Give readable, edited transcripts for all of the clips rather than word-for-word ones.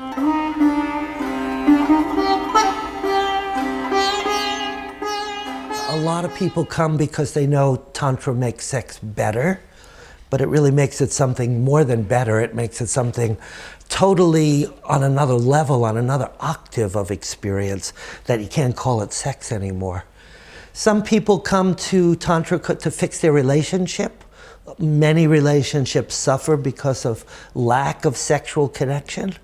A lot of people come because they know Tantra makes sex better, but it really makes it something more than better. It makes it something totally on another level, on another octave of experience that you can't call it sex anymore. Some people come to Tantra to fix their relationship. Many relationships suffer because of lack of sexual connection.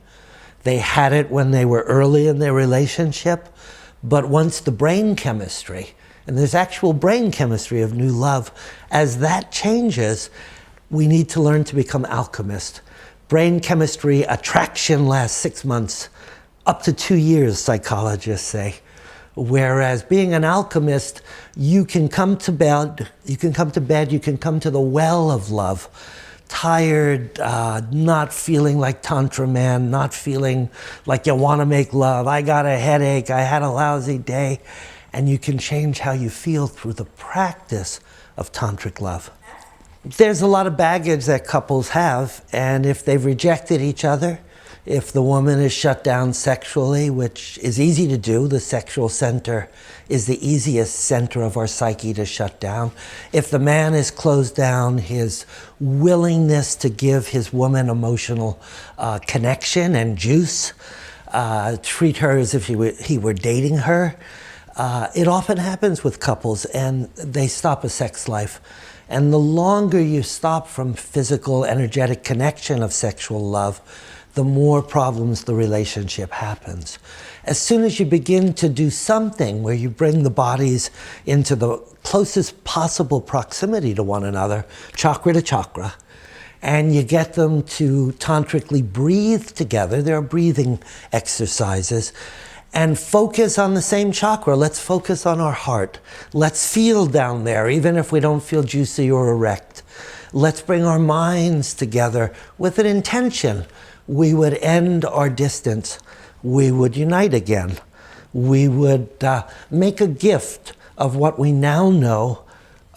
They had it when they were early in their relationship, but once the brain chemistry, and there's actual brain chemistry of new love, as that changes, we need to learn to become alchemists. Brain chemistry attraction lasts 6 months, up to 2 years, psychologists say. Whereas being an alchemist, you can come to bed, you can come to the well of love, tired, not feeling like Tantra man, not feeling like you want to make love. I got a headache, I had a lousy day. And you can change how you feel through the practice of tantric love. There's a lot of baggage that couples have, and if they've rejected each other, if the woman is shut down sexually, which is easy to do, the sexual center is the easiest center of our psyche to shut down. If the man is closed down, his willingness to give his woman emotional connection and juice, treat her as if he were dating her, it often happens with couples, and they stop a sex life. And the longer you stop from physical, energetic connection of sexual love, the more problems the relationship happens. As soon as you begin to do something where you bring the bodies into the closest possible proximity to one another, chakra to chakra, and you get them to tantrically breathe together, there are breathing exercises, and focus on the same chakra. Let's focus on our heart. Let's feel down there, even if we don't feel juicy or erect. Let's bring our minds together with an intention. We would end our distance. We would unite again. We would make a gift of what we now know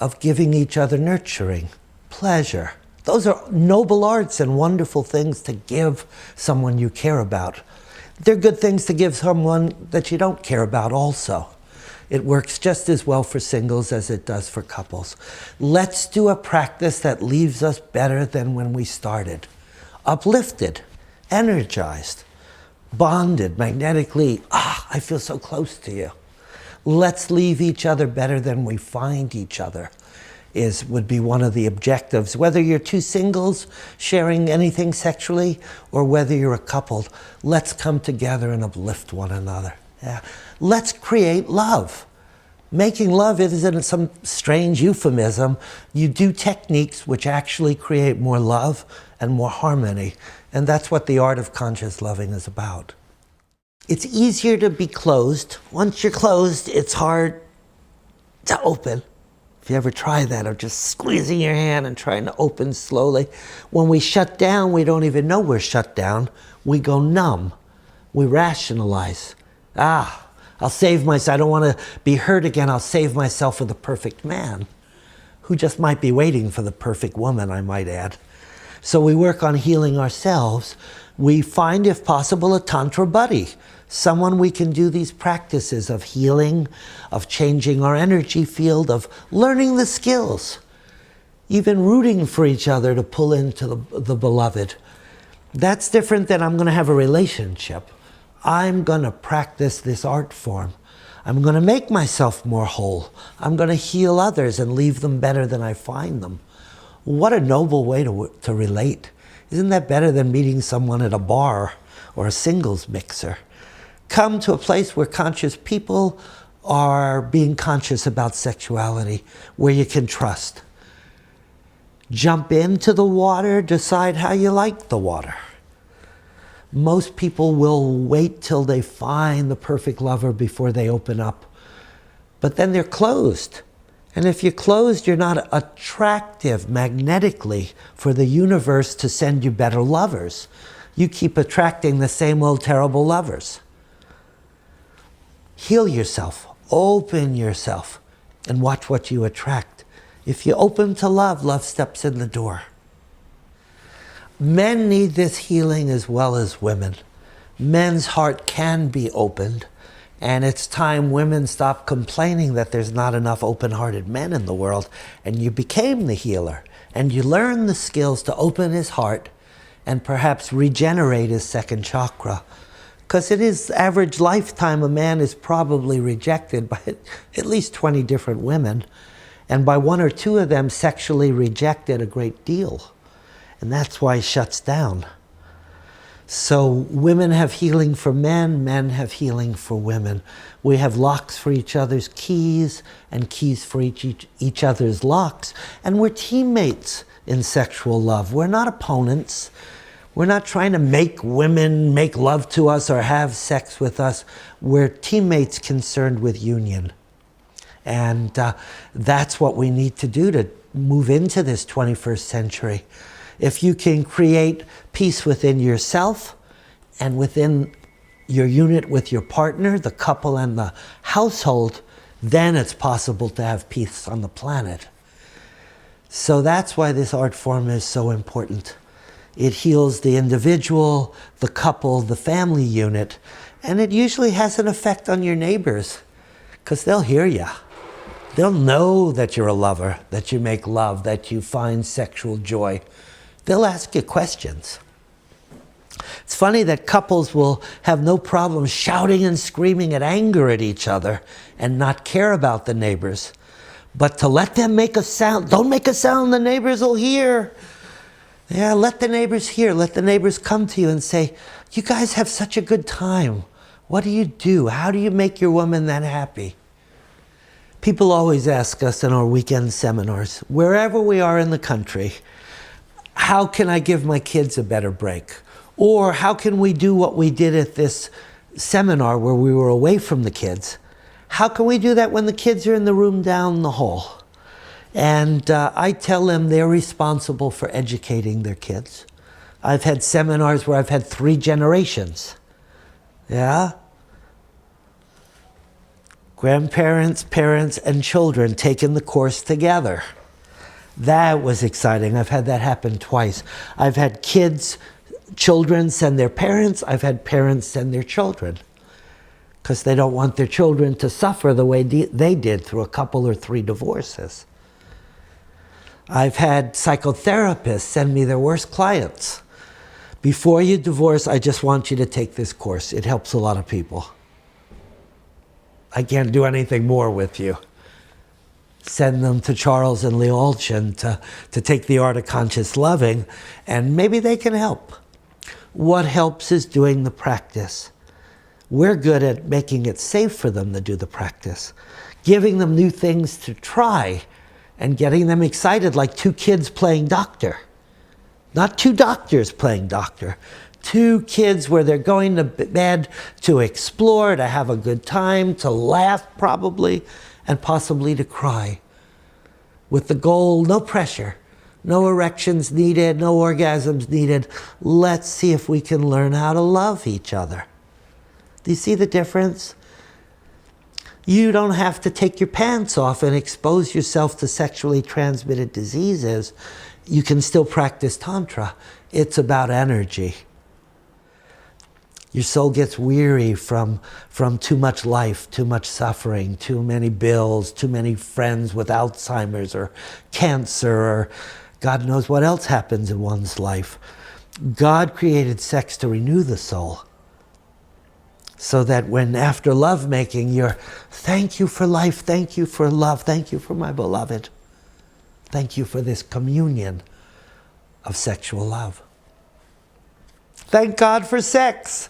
of giving each other nurturing, pleasure. Those are noble arts and wonderful things to give someone you care about. They're good things to give someone that you don't care about also. It works just as well for singles as it does for couples. Let's do a practice that leaves us better than when we started. Uplifted, energized, bonded, magnetically, I feel so close to you. Let's leave each other better than we find each other would be one of the objectives. Whether you're two singles sharing anything sexually or whether you're a couple, let's come together and uplift one another. Yeah. Let's create love. Making love isn't some strange euphemism. You do techniques which actually create more love and more harmony. And that's what the art of conscious loving is about. It's easier to be closed. Once you're closed, it's hard to open. If you ever try that, of just squeezing your hand and trying to open slowly. When we shut down, we don't even know we're shut down. We go numb. We rationalize. I'll save myself. I don't want to be hurt again. I'll save myself for the perfect man, who just might be waiting for the perfect woman, I might add. So we work on healing ourselves. We find, if possible, a Tantra buddy. Someone we can do these practices of healing, of changing our energy field, of learning the skills, even rooting for each other to pull into the beloved. That's different than I'm going to have a relationship. I'm going to practice this art form. I'm going to make myself more whole. I'm going to heal others and leave them better than I find them. What a noble way to relate. Isn't that better than meeting someone at a bar or a singles mixer? Come to a place where conscious people are being conscious about sexuality, where you can trust. Jump into the water, decide how you like the water. Most people will wait till they find the perfect lover before they open up. But then they're closed. And if you're closed, you're not attractive magnetically for the universe to send you better lovers. You keep attracting the same old terrible lovers. Heal yourself, open yourself, and watch what you attract. If you open to love, love steps in the door. Men need this healing as well as women. men's heart can be opened, and it's time women stop complaining that there's not enough open-hearted men in the world, and you became the healer, and you learned the skills to open his heart and perhaps regenerate his second chakra. Because in his average lifetime, a man is probably rejected by at least 20 different women, and by one or two of them sexually rejected a great deal. And that's why he shuts down. So women have healing for men, men have healing for women. We have locks for each other's keys and keys for each other's locks. And we're teammates in sexual love. We're not opponents. We're not trying to make women make love to us or have sex with us. We're teammates concerned with union. And that's what we need to do to move into this 21st century. If you can create peace within yourself and within your unit with your partner, the couple and the household, then it's possible to have peace on the planet. So that's why this art form is so important. It heals the individual, the couple, the family unit, and it usually has an effect on your neighbors, because they'll hear you. They'll know that you're a lover, that you make love, that you find sexual joy. They'll ask you questions. It's funny that couples will have no problem shouting and screaming at anger at each other and not care about the neighbors. But to let them make a sound, don't make a sound, the neighbors will hear. Yeah, let the neighbors hear. Let the neighbors come to you and say, you guys have such a good time. What do you do? How do you make your woman that happy? People always ask us in our weekend seminars, wherever we are in the country, how can I give my kids a better break? Or how can we do what we did at this seminar where we were away from the kids? How can we do that when the kids are in the room down the hall? And I tell them they're responsible for educating their kids. I've had seminars where I've had 3 generations. Yeah? Grandparents, parents, and children taking the course together. That was exciting. I've had that happen twice. I've had children send their parents. I've had parents send their children, because they don't want their children to suffer the way they did through a couple or 3 divorces. I've had psychotherapists send me their worst clients. Before you divorce, I just want you to take this course. It helps a lot of people. I can't do anything more with you. Send them to Charles and Lee Alchin to take the art of conscious loving, and maybe they can help. What helps is doing the practice. We're good at making it safe for them to do the practice, giving them new things to try, and getting them excited, like 2 kids playing doctor. Not 2 doctors playing doctor. 2 kids where they're going to bed to explore, to have a good time, to laugh probably, and possibly to cry. With the goal, no pressure, no erections needed, no orgasms needed. Let's see if we can learn how to love each other. Do you see the difference? You don't have to take your pants off and expose yourself to sexually transmitted diseases. You can still practice Tantra. It's about energy. Your soul gets weary from too much life, too much suffering, too many bills, too many friends with Alzheimer's or cancer, or God knows what else happens in one's life. God created sex to renew the soul, so that when after lovemaking, you're, thank you for life, thank you for love, thank you for my beloved. Thank you for this communion of sexual love. Thank God for sex.